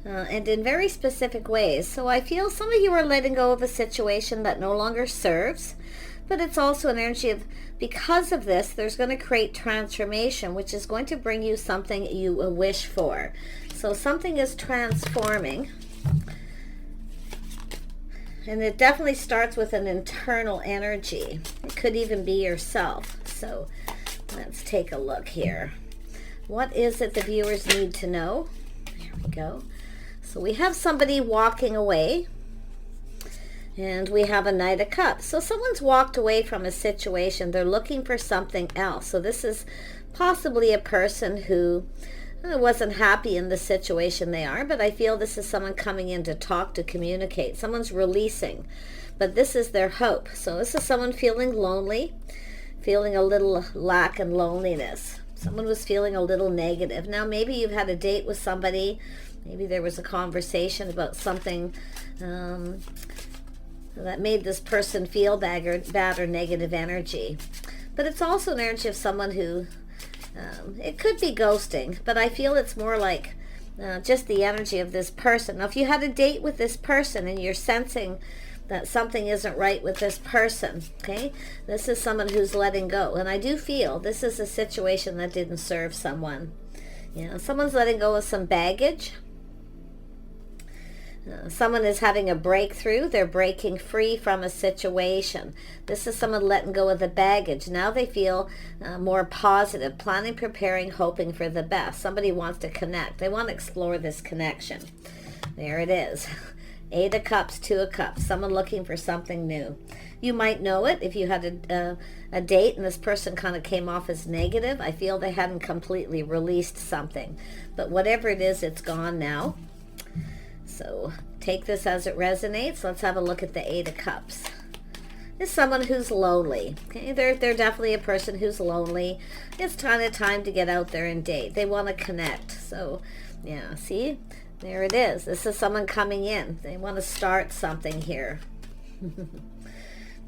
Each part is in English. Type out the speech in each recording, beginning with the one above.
and in very specific ways. So I feel some of you are letting go of a situation that no longer serves, but it's also an energy of, because of this, there's going to create transformation, which is going to bring you something you wish for. So something is transforming, and it definitely starts with an internal energy. It could even be yourself. So let's take a look here. What is it the viewers need to know? There we go. So we have somebody walking away, and we have a Knight of Cups. So someone's walked away from a situation. They're looking for something else. So this is possibly a person who wasn't happy in the situation they are, but I feel this is someone coming in to talk, to communicate. Someone's releasing, but this is their hope. So this is someone feeling lonely, feeling a little lack and loneliness. Someone was feeling a little negative. Now maybe you've had a date with somebody. Maybe there was a conversation about something that made this person feel bad or negative energy. But it's also an energy of someone who, it could be ghosting, but I feel it's more like just the energy of this person. Now, if you had a date with this person and you're sensing that something isn't right with this person, okay, this is someone who's letting go. And I do feel this is a situation that didn't serve someone. You know, someone's letting go of some baggage. Someone is having a breakthrough. They're breaking free from a situation. This is someone letting go of the baggage. Now they feel more positive, planning, preparing, hoping for the best. Somebody wants to connect. They want to explore this connection. There it is. 8 of Cups, 2 of Cups. Someone looking for something new. You might know it if you had a date and this person kind of came off as negative. I feel they hadn't completely released something. But whatever it is, it's gone now. So take this as it resonates. Let's have a look at the 8 of Cups. This is someone who's lonely. Okay, they're definitely a person who's lonely. It's kind of time to get out there and date. They want to connect. So yeah, see, there it is. This is someone coming in. They want to start something here.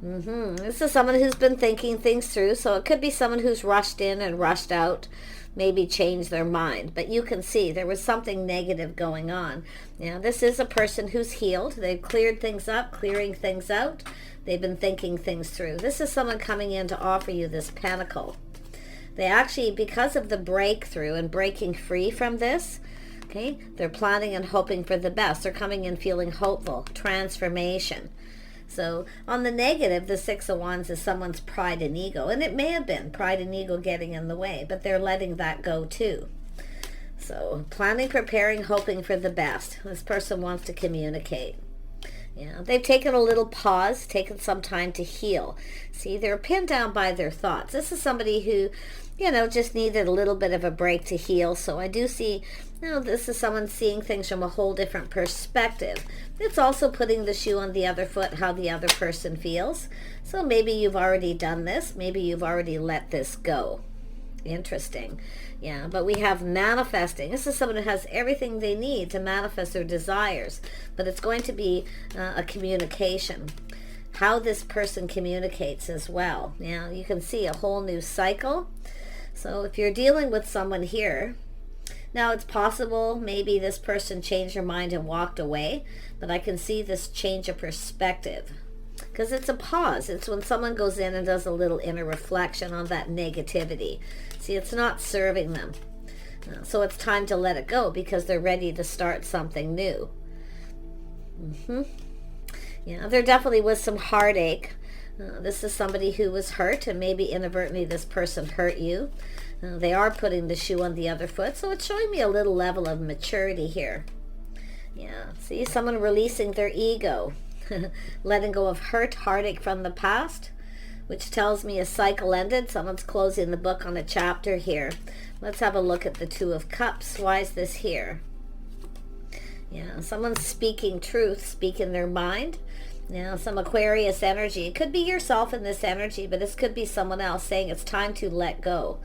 This is someone who's been thinking things through. So it could be someone who's rushed in and rushed out, maybe change their mind. But you can see there was something negative going on. Now, this is a person who's healed. They've cleared things up, clearing things out. They've been thinking things through. This is someone coming in to offer you this pentacle. They actually, because of the breakthrough and breaking free from this, okay, they're planning and hoping for the best. They're coming in feeling hopeful, transformation. So on the negative, the 6 of Wands is someone's pride and ego. And it may have been pride and ego getting in the way, but they're letting that go too. So planning, preparing, hoping for the best. This person wants to communicate. Yeah, they've taken a little pause, taken some time to heal. See, they're pinned down by their thoughts. This is somebody who, you know, just needed a little bit of a break to heal. So I do see, you know, this is someone seeing things from a whole different perspective. It's also putting the shoe on the other foot, how the other person feels. So maybe you've already done this. Maybe you've already let this go. Interesting. Yeah, but we have manifesting. This is someone who has everything they need to manifest their desires, but it's going to be a communication. How this person communicates as well. Now, you can see a whole new cycle. So if you're dealing with someone here, now it's possible maybe this person changed their mind and walked away, but I can see this change of perspective. Because it's a pause. It's when someone goes in and does a little inner reflection on that negativity. See, it's not serving them. So it's time to let it go because they're ready to start something new. Yeah, there definitely was some heartache. This is somebody who was hurt, and maybe inadvertently this person hurt you. They are putting the shoe on the other foot, so it's showing me a little level of maturity here. Yeah, see, someone releasing their ego. Letting go of hurt, heartache from the past, which tells me a cycle ended. Someone's closing the book on a chapter here. Let's have a look at the 2 of Cups. Why is this here? Yeah, someone's speaking truth, speaking their mind. Yeah, some Aquarius energy. It could be yourself in this energy, but this could be someone else saying it's time to let go.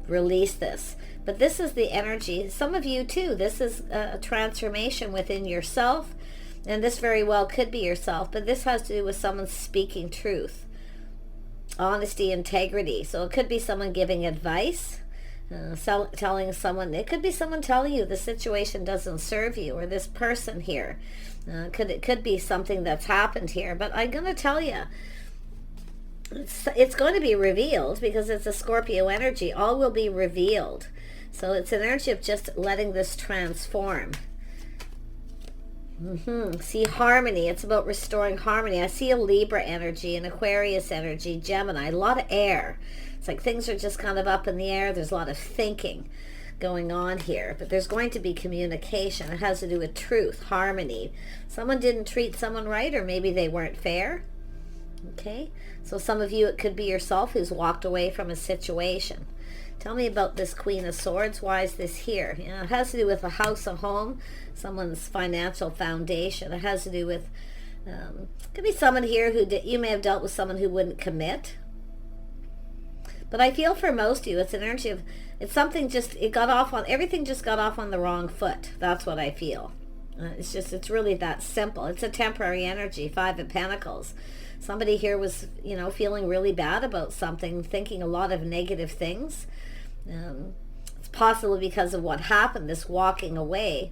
Release this. But this is the energy. Some of you too. This is a transformation within yourself. And this very well could be yourself, but this has to do with someone speaking truth, honesty, integrity. So it could be someone giving advice. telling someone, it could be someone telling you the situation doesn't serve you, or this person here. It could be something that's happened here, but I'm going to tell you, it's going to be revealed because it's a Scorpio energy. All will be revealed. So it's an energy of just letting this transform. See, harmony. It's about restoring harmony. I see a Libra energy, an Aquarius energy, Gemini, a lot of air. It's like things are just kind of up in the air. There's a lot of thinking going on here, but there's going to be communication. It has to do with truth, harmony. Someone didn't treat someone right, or maybe they weren't fair. Okay, so some of you, it could be yourself who's walked away from a situation. Tell me about this Queen of Swords. Why is this here? You know, it has to do with a house, a home, someone's financial foundation. It has to do with, could be someone here who you may have dealt with someone who wouldn't commit. But I feel for most of you, it's an energy of, it's something just, everything just got off on the wrong foot. That's what I feel. It's really that simple. It's a temporary energy, Five of Pentacles. Somebody here was, feeling really bad about something, thinking a lot of negative things. It's possibly because of what happened, this walking away.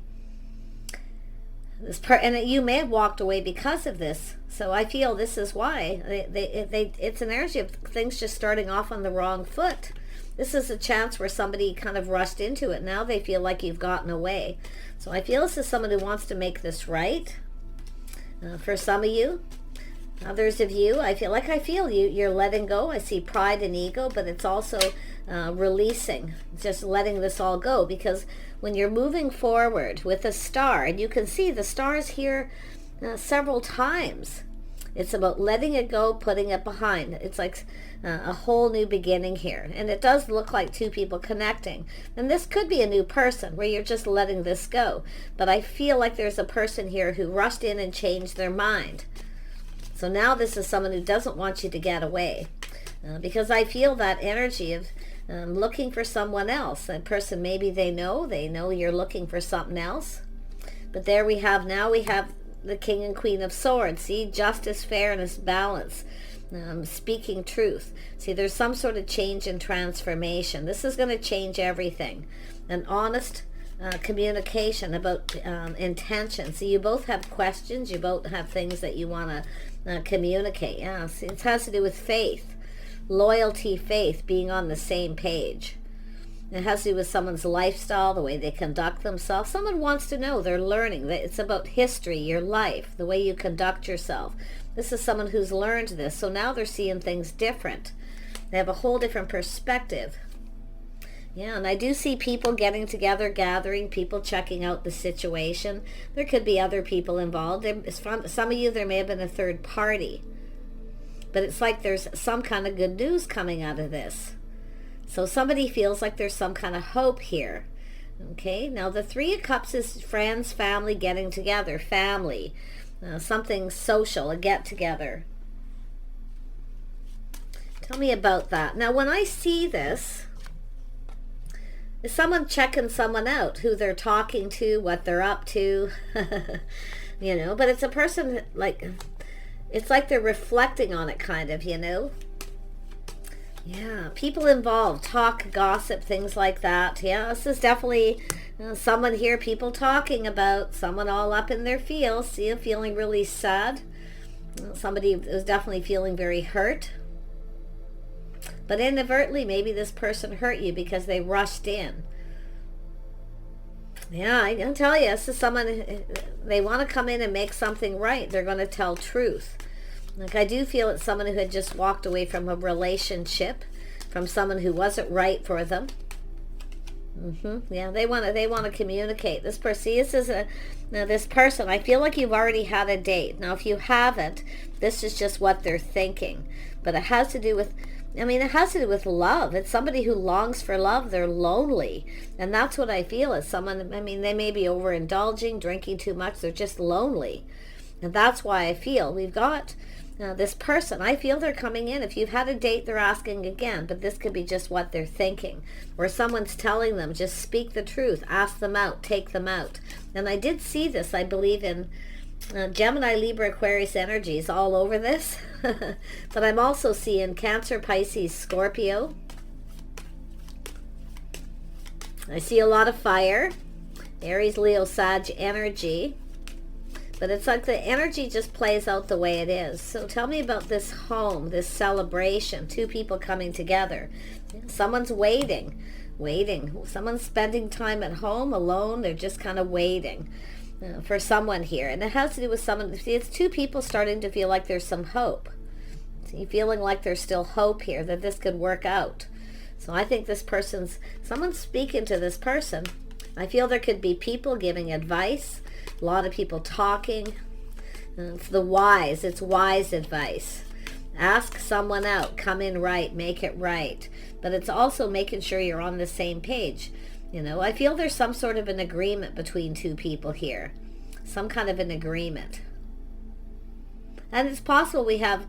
And you may have walked away because of this. So I feel this is why. It's an energy of things just starting off on the wrong foot. This is a chance where somebody kind of rushed into it. Now they feel like you've gotten away. So I feel this is someone who wants to make this right. For some of you. Others of you, I feel you're letting go. I see pride and ego, but it's also releasing, just letting this all go. Because when you're moving forward with a star, and you can see the stars here several times, it's about letting it go, putting it behind. It's like a whole new beginning here. And it does look like two people connecting. And this could be a new person where you're just letting this go. But I feel like there's a person here who rushed in and changed their mind. So now this is someone who doesn't want you to get away. Because I feel that energy of looking for someone else. That person, maybe they know you're looking for something else. But there we have the King and Queen of Swords. See, justice, fairness, balance, speaking truth. See, there's some sort of change and transformation. This is going to change everything. An honest communication about intention. So you both have questions. You both have things that you want to communicate. Yeah, see, it has to do with faith, loyalty, faith, being on the same page. It has to do with someone's lifestyle, the way they conduct themselves. Someone wants to know, they're learning. It's about history, your life, the way you conduct yourself. This is someone who's learned this, so now they're seeing things different. They have a whole different perspective. Yeah, and I do see people getting together, gathering, people checking out the situation. There could be other people involved. Some of you, there may have been a third party. But it's like there's some kind of good news coming out of this. So somebody feels like there's some kind of hope here. Okay, now the Three of Cups is friends, family, getting together, family, something social, a get-together. Tell me about that. Now, when I see this, is someone checking someone out, who they're talking to, what they're up to, but it's a person, it's like they're reflecting on it, kind of, Yeah, people involved, talk, gossip, things like that. Yeah, this is definitely someone here, people talking about, someone all up in their feels, feeling really sad. Somebody is definitely feeling very hurt. But inadvertently, maybe this person hurt you because they rushed in. Yeah, I can tell you, this is someone, they want to come in and make something right. They're going to tell truth. I do feel it's someone who had just walked away from a relationship, from someone who wasn't right for them. Yeah, they want to communicate. This person, see, this person, I feel like you've already had a date. Now, if you haven't, this is just what they're thinking. But it has to do with, it has to do with love. It's somebody who longs for love. They're lonely. And that's what I feel is someone, they may be overindulging, drinking too much. They're just lonely. And that's why I feel we've got this person. I feel they're coming in. If you've had a date, they're asking again. But this could be just what they're thinking. Or someone's telling them, just speak the truth. Ask them out. Take them out. And I did see this, I believe, in Gemini, Libra, Aquarius energies all over this. But I'm also seeing Cancer, Pisces, Scorpio. I see a lot of fire, Aries, Leo, Sag energy. But it's like the energy just plays out the way it is. So tell me about this home, this celebration, two people coming together. Someone's waiting. Someone's spending time at home alone. They're just kind of waiting for someone here. And it has to do with someone. See, it's two people starting to feel like there's some hope. See, feeling like there's still hope here, that this could work out. So I think someone's speaking to this person. I feel there could be people giving advice. A lot of people talking. It's wise advice. Ask someone out, come in right, make it right. But it's also making sure you're on the same page. I feel there's some sort of an agreement between two people here. Some kind of an agreement. And it's possible we have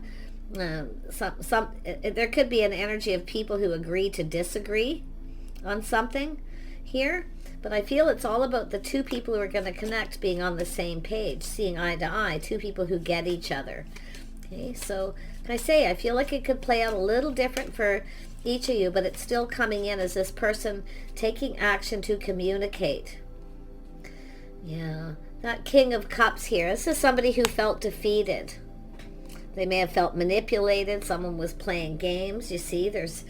there could be an energy of people who agree to disagree on something here. But I feel it's all about the two people who are going to connect being on the same page, seeing eye to eye, two people who get each other. Okay, so I feel like it could play out a little different for each of you, but it's still coming in as this person taking action to communicate. Yeah, that King of Cups here. This is somebody who felt defeated. They may have felt manipulated. Someone was playing games. You see, there's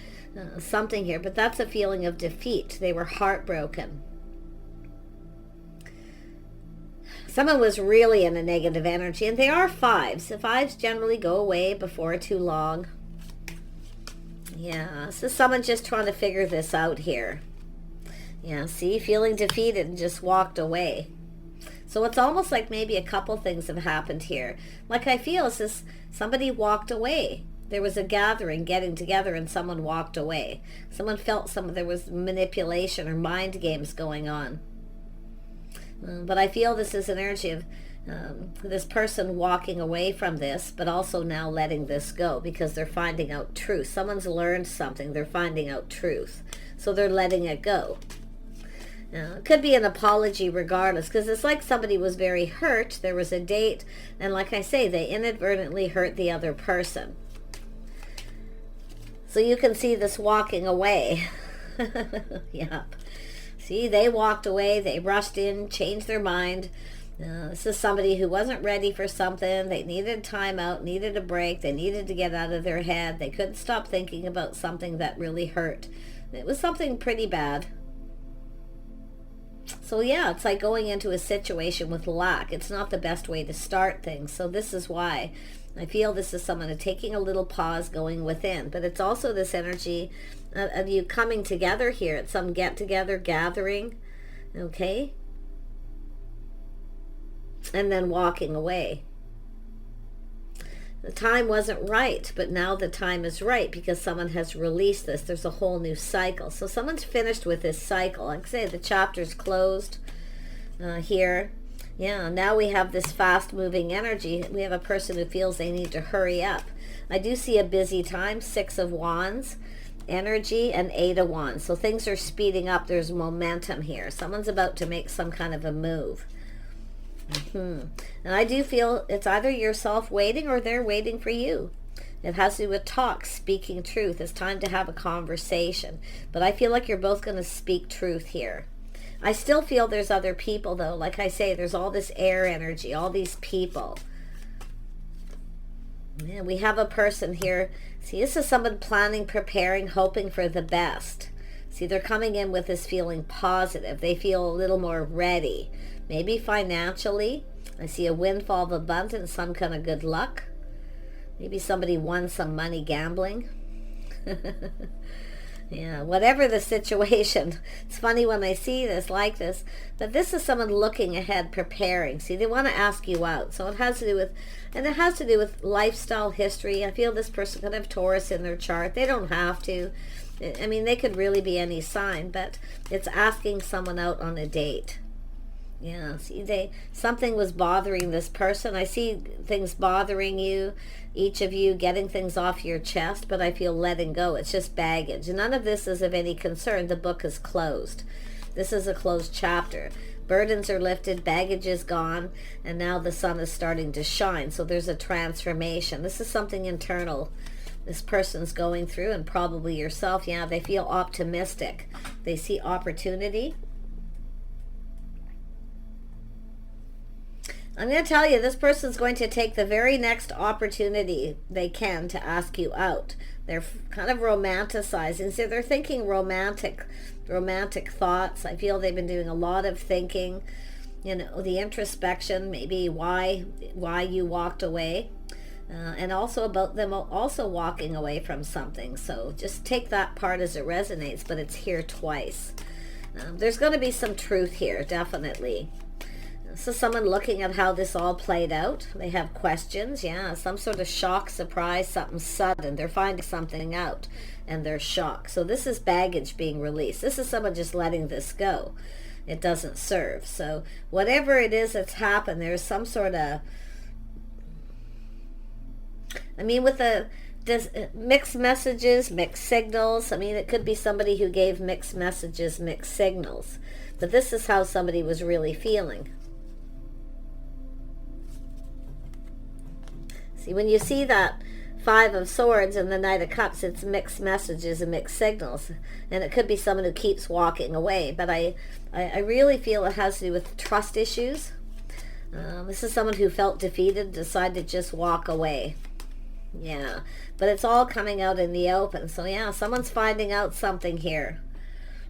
something here, but that's a feeling of defeat. They were heartbroken. Someone was really in a negative energy, and they are fives. The fives generally go away before too long. Yeah, so someone just trying to figure this out here. Yeah, see, feeling defeated and just walked away. So it's almost like maybe a couple things have happened here. Like I feel it's this, somebody walked away. There was a gathering, getting together, and someone walked away. Someone felt there was manipulation or mind games going on. But I feel this is an energy of this person walking away from this, but also now letting this go because they're finding out truth. Someone's learned something. They're finding out truth. So they're letting it go. It could be an apology regardless, because it's like somebody was very hurt. There was a date, and like I say, they inadvertently hurt the other person. So you can see this walking away. Yep. See, they walked away, they rushed in, changed their mind. This is somebody who wasn't ready for something. They needed time out, needed a break. They needed to get out of their head. They couldn't stop thinking about something that really hurt. It was something pretty bad. So yeah, it's like going into a situation with lack. It's not the best way to start things. So this is why I feel this is someone taking a little pause, going within. But it's also this energy of you coming together here at some get-together, gathering, okay? And then walking away. The time wasn't right, but now the time is right because someone has released this. There's a whole new cycle. So someone's finished with this cycle. Like I say, the chapter's closed here. Yeah, now we have this fast-moving energy. We have a person who feels they need to hurry up. I do see a busy time, 6 of Wands energy and 8 of Wands. So things are speeding up. There's momentum here. Someone's about to make some kind of a move. And I do feel it's either yourself waiting or they're waiting for you. It has to do with talk, speaking truth. It's time to have a conversation. But I feel like you're both going to speak truth here. I still feel there's other people, though. Like I say, there's all this air energy, all these people. Yeah, we have a person here. See, this is someone planning, preparing, hoping for the best. See, they're coming in with this feeling positive. They feel a little more ready. Maybe financially. I see a windfall of abundance, some kind of good luck. Maybe somebody won some money gambling. Yeah, whatever the situation. It's funny when I see this like this, but this is someone looking ahead, preparing. See, they want to ask you out. So it has to do with, and it has to do with lifestyle history. I feel this person could have Taurus in their chart. They don't have to. I mean, they could really be any sign, but it's asking someone out on a date. Yeah, see, something was bothering this person. I see things bothering you, each of you getting things off your chest, but I feel letting go. It's just baggage. None of this is of any concern. The book is closed. This is a closed chapter. Burdens are lifted, baggage is gone, and now the sun is starting to shine. So there's a transformation. This is something internal this person's going through, and probably yourself. Yeah, they feel optimistic. They see opportunity. I'm going to tell you, this person's going to take the very next opportunity they can to ask you out. They're kind of romanticizing. So they're thinking romantic thoughts. I feel they've been doing a lot of thinking. You know, the introspection, maybe why you walked away. And also about them also walking away from something. So just take that part as it resonates, but it's here twice. There's going to be some truth here, definitely. So someone looking at how this all played out. They have questions, yeah, some sort of shock, surprise, something sudden. They're finding something out and they're shocked. So this is baggage being released. This is someone just letting this go. It doesn't serve. So whatever it is that's happened, there's some sort of, I mean, with the mixed messages, mixed signals. I mean, it could be somebody who gave mixed messages, mixed signals. But this is how somebody was really feeling. See, when you see that Five of Swords and the Knight of Cups, it's mixed messages and mixed signals. And it could be someone who keeps walking away. But I really feel it has to do with trust issues. This is someone who felt defeated, decided to just walk away. Yeah, but it's all coming out in the open. So yeah, someone's finding out something here.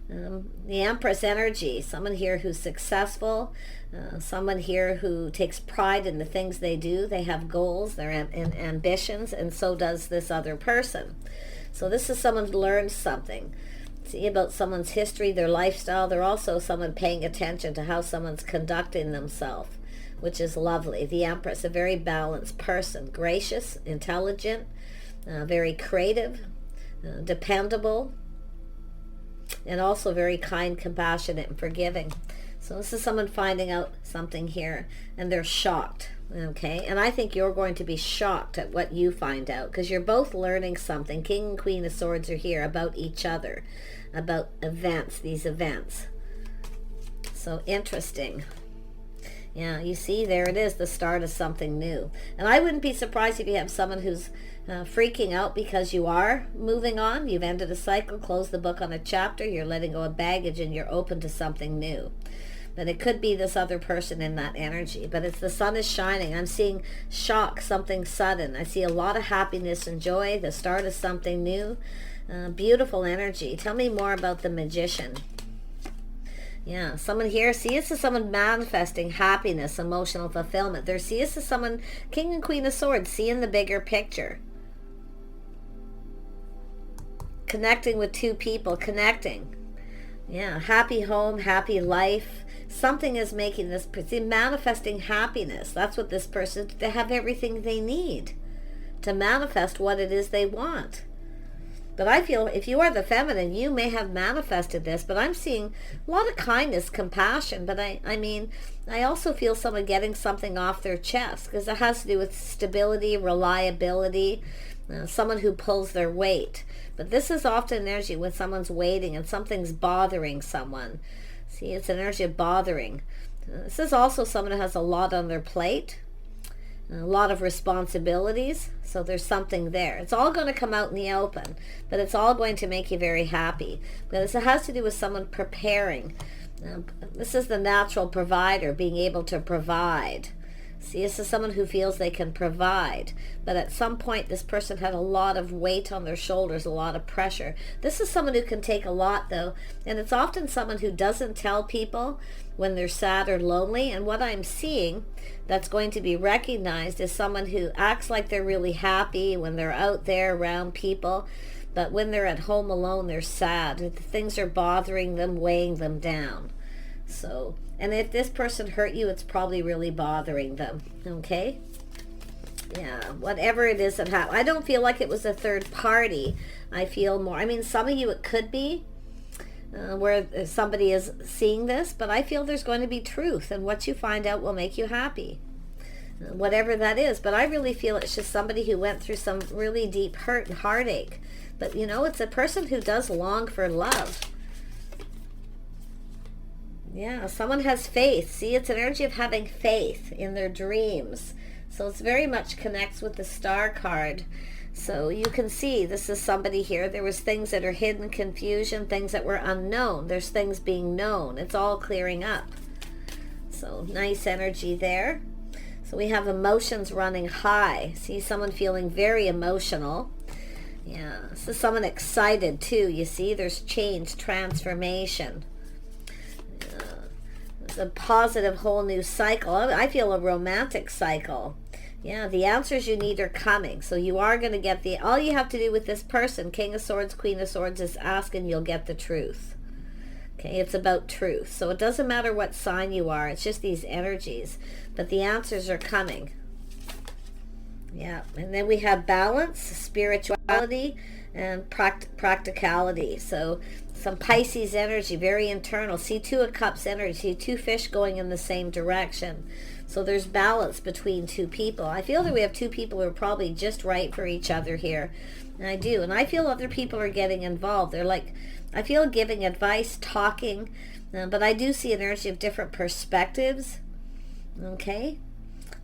The Empress energy, someone here who's successful, someone here who takes pride in the things they do. They have goals, they're ambitions, and so does this other person. So this is someone who learned something. See about someone's history, their lifestyle. They're also someone paying attention to how someone's conducting themselves, which is lovely. The Empress, a very balanced person, gracious, intelligent, very creative, dependable, and also very kind, compassionate, and forgiving. So this is someone finding out something here, and they're shocked, okay? And I think you're going to be shocked at what you find out, because you're both learning something. King and Queen of Swords are here about each other, about events, these events. So interesting. Yeah, you see, there it is, the start of something new. And I wouldn't be surprised if you have someone who's freaking out because you are moving on. You've ended a cycle, closed the book on a chapter, you're letting go of baggage, and you're open to something new. But it could be this other person in that energy. But it's the sun is shining. I'm seeing shock, something sudden. I see a lot of happiness and joy, the start of something new. Beautiful energy. Tell me more about the Magician. Yeah, someone here, see, this is someone manifesting happiness, emotional fulfillment. There, see, this is someone, King and Queen of Swords, seeing the bigger picture. Connecting with two people, connecting. Yeah, happy home, happy life. Something is making this person, manifesting happiness. That's what this person, they have everything they need to manifest what it is they want. But I feel if you are the feminine, you may have manifested this, but I'm seeing a lot of kindness, compassion. But I mean, I also feel someone getting something off their chest, because it has to do with stability, reliability, someone who pulls their weight. But this is often energy when someone's waiting and something's bothering someone. See, it's an energy of bothering. This is also someone who has a lot on their plate, a lot of responsibilities, so there's something there. It's all going to come out in the open, but it's all going to make you very happy. Because it has to do with someone preparing. This is the natural provider, being able to provide. See, this is someone who feels they can provide, but at some point this person had a lot of weight on their shoulders, a lot of pressure. This is someone who can take a lot, though, and it's often someone who doesn't tell people when they're sad or lonely. And what I'm seeing that's going to be recognized is someone who acts like they're really happy when they're out there around people, but when they're at home alone, they're sad. Things are bothering them, weighing them down. So, and if this person hurt you, it's probably really bothering them, okay? Yeah, whatever it is that happened. I don't feel like it was a third party. I feel more, I mean, some of you it could be where somebody is seeing this, but I feel there's going to be truth, and what you find out will make you happy, whatever that is. But I really feel it's just somebody who went through some really deep hurt and heartache. But, you know, it's a person who does long for love. Yeah, someone has faith. See, it's an energy of having faith in their dreams. So it's very much connects with the Star card. So you can see this is somebody here. There was things that are hidden, confusion, things that were unknown. There's things being known. It's all clearing up. So nice energy there. So we have emotions running high. See someone feeling very emotional. Yeah, this is someone excited too. You see, there's change, transformation. It's a positive whole new cycle. I feel a romantic cycle. Yeah, the answers you need are coming. So you are going to get all you have to do with this person, King of Swords, Queen of Swords, is ask and you'll get the truth. Okay, it's about truth. So it doesn't matter what sign you are. It's just these energies. But the answers are coming. Yeah, and then we have balance, spirituality, and practicality. So some Pisces energy, very internal. See Two of Cups energy, see two fish going in the same direction. So there's balance between two people. I feel that we have two people who are probably just right for each other here. And I do. And I feel other people are getting involved. They're like, I feel giving advice, talking. But I do see an energy of different perspectives. Okay?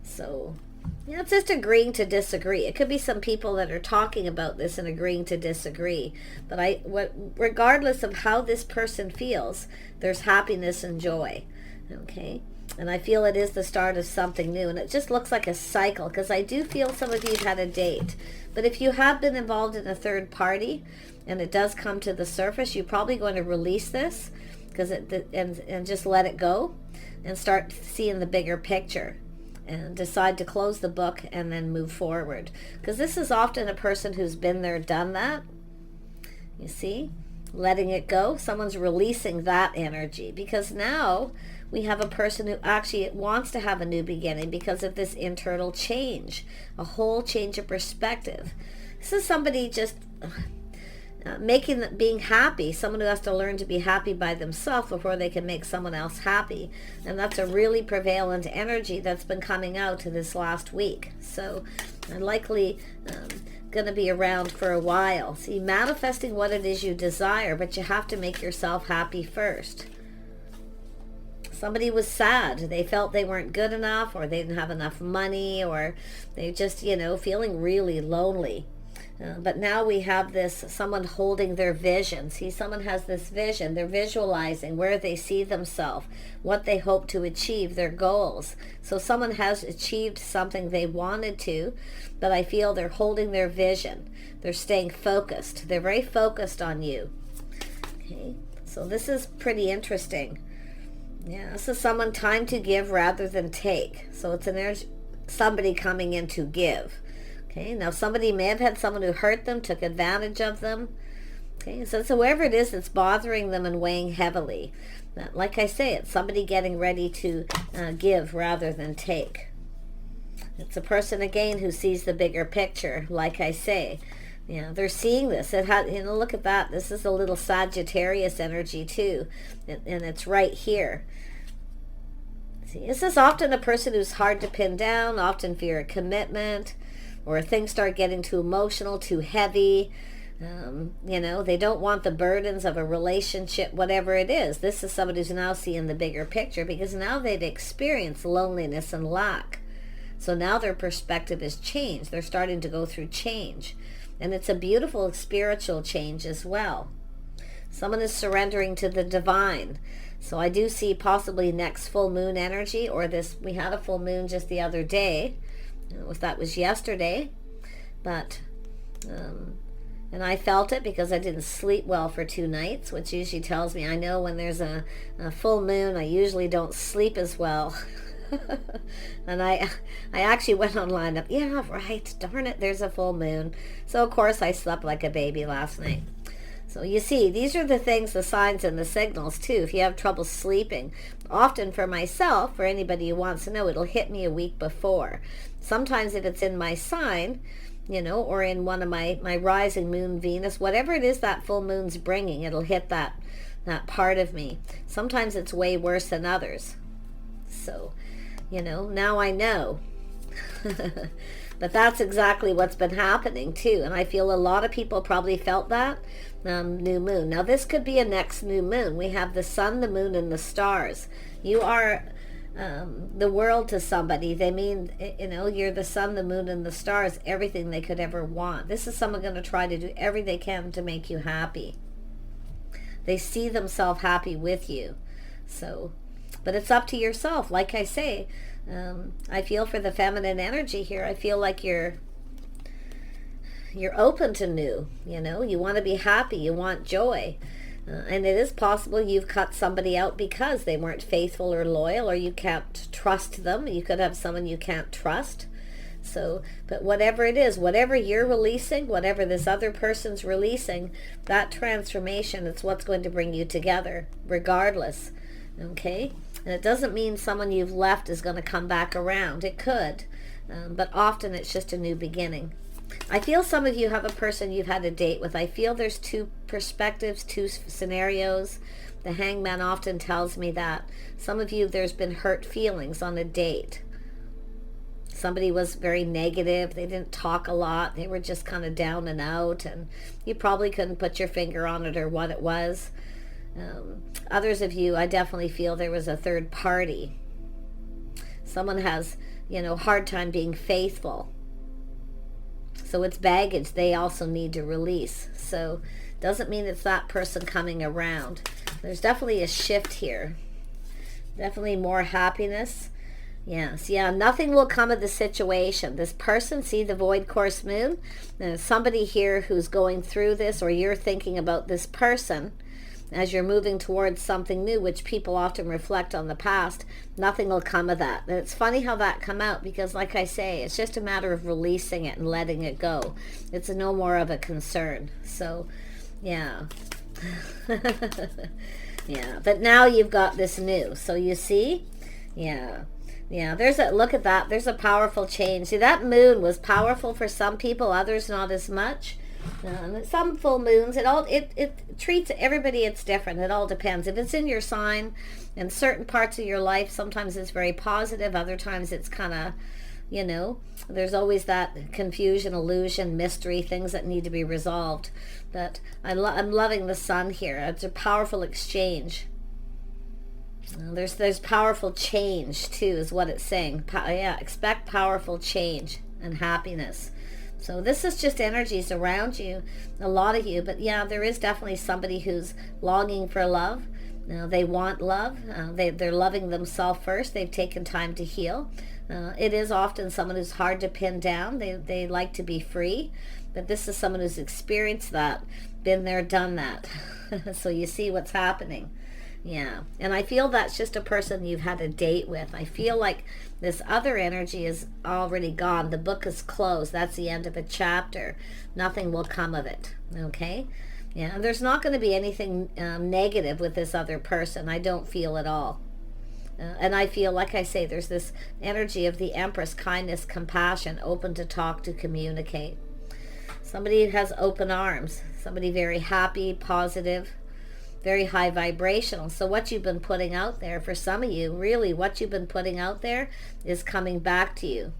So, yeah, it's just agreeing to disagree. It could be some people that are talking about this and agreeing to disagree. But regardless of how this person feels, there's happiness and joy. Okay? And I feel it is the start of something new. And it just looks like a cycle, because I do feel some of you have had a date. But if you have been involved in a third party and it does come to the surface, you're probably going to release this and just let it go and start seeing the bigger picture and decide to close the book and then move forward. Because this is often a person who's been there, done that. You see? Letting it go. Someone's releasing that energy, because now we have a person who actually wants to have a new beginning because of this internal change, a whole change of perspective. This is somebody just being happy, someone who has to learn to be happy by themselves before they can make someone else happy. And that's a really prevalent energy that's been coming out this last week. So I'm likely going to be around for a while. See, manifesting what it is you desire, but you have to make yourself happy first. Somebody was sad. They felt they weren't good enough, or they didn't have enough money, or they just, feeling really lonely. But now we have someone holding their vision. See, someone has this vision. They're visualizing where they see themselves, what they hope to achieve, their goals. So someone has achieved something they wanted to, but I feel they're holding their vision. They're staying focused. They're very focused on you. Okay, so this is pretty interesting. Yeah, this is someone time to give rather than take. So it's somebody coming in to give. Okay, now somebody may have had someone who hurt them, took advantage of them. Okay, so whoever it is that's bothering them and weighing heavily. Like I say, it's somebody getting ready to give rather than take. It's a person, again, who sees the bigger picture, like I say. They're seeing this. Look at that. This is a little Sagittarius energy, too. And it's right here. See, this is often a person who's hard to pin down, often fear of commitment, or things start getting too emotional, too heavy. They don't want the burdens of a relationship, whatever it is. This is somebody who's now seeing the bigger picture, because now they've experienced loneliness and lack. So now their perspective has changed. They're starting to go through change. And it's a beautiful spiritual change as well. Someone is surrendering to the divine. So I do see possibly next full moon energy, or we had a full moon just the other day. I don't know if that was yesterday, but and I felt it because I didn't sleep well for 2 nights, which usually tells me, I know when there's a full moon, I usually don't sleep as well. And I actually went online up, yeah, right, darn it, there's a full moon. So of course I slept like a baby last night. So you see, these are the things, the signs and the signals too. If you have trouble sleeping, often for myself, for anybody who wants to know, it'll hit me a week before. Sometimes if it's in my sign, or in one of my rising moon, Venus, whatever it is that full moon's bringing, it'll hit that part of me. Sometimes it's way worse than others. So, now I know. But that's exactly what's been happening too. And I feel a lot of people probably felt that new moon. Now this could be a next new moon. We have the sun, the moon, and the stars. You are the world to somebody. They mean, you're the sun, the moon, and the stars, everything they could ever want. This is someone going to try to do everything they can to make you happy. They see themselves happy with you. So, but it's up to yourself. Like I say, I feel for the feminine energy here. I feel like you're open to new. You want to be happy. You want joy. And it is possible you've cut somebody out because they weren't faithful or loyal, or you can't trust them. You could have someone you can't trust. So, but whatever it is, whatever you're releasing, whatever this other person's releasing, that transformation, it's what's going to bring you together, regardless. Okay? And it doesn't mean someone you've left is going to come back around. It could. But often it's just a new beginning. I feel some of you have a person you've had a date with. I feel there's two perspectives, two scenarios. The Hangman often tells me that. Some of you, there's been hurt feelings on a date. Somebody was very negative. They didn't talk a lot. They were just kind of down and out, and you probably couldn't put your finger on it or what it was. Others of you, I definitely feel there was a third party. Someone has, hard time being faithful. So it's baggage they also need to release. So doesn't mean it's that person coming around. There's definitely a shift here. Definitely more happiness. Yes, yeah, nothing will come of the situation. This person, see the void course moon? There's somebody here who's going through this, or you're thinking about this person as you're moving towards something new, which people often reflect on the past. Nothing will come of that. And it's funny how that come out, because like I say, it's just a matter of releasing it and letting it go. It's no more of a concern. So, yeah. Yeah, but now you've got this new. So you see? Yeah. Yeah, look at that. There's a powerful change. See, that moon was powerful for some people, others not as much. Some full moons, it treats everybody, it's different. It all depends. If it's in your sign, in certain parts of your life, sometimes it's very positive. Other times it's kind of, there's always that confusion, illusion, mystery, things that need to be resolved. But I'm loving the sun here. It's a powerful exchange. There's powerful change too, is what it's saying. Expect powerful change and happiness. So this is just energies around you, a lot of you. But yeah, there is definitely somebody who's longing for love. They want love. They're loving themselves first. They've taken time to heal. It is often someone who's hard to pin down. They like to be free. But this is someone who's experienced that, been there, done that. So you see what's happening. Yeah, and I feel that's just a person you've had a date with. I feel like this other energy is already gone. The book is closed. That's the end of a chapter. Nothing will come of it, okay? Yeah, and there's not going to be anything negative with this other person. I don't feel at all. And I feel, like I say, there's this energy of the Empress, kindness, compassion, open to talk, to communicate. Somebody who has open arms. Somebody very happy, positive, very high vibrational. So what you've been putting out there, for some of you, really what you've been putting out there is coming back to you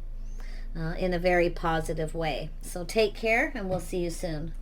in a very positive way. So take care, and we'll see you soon.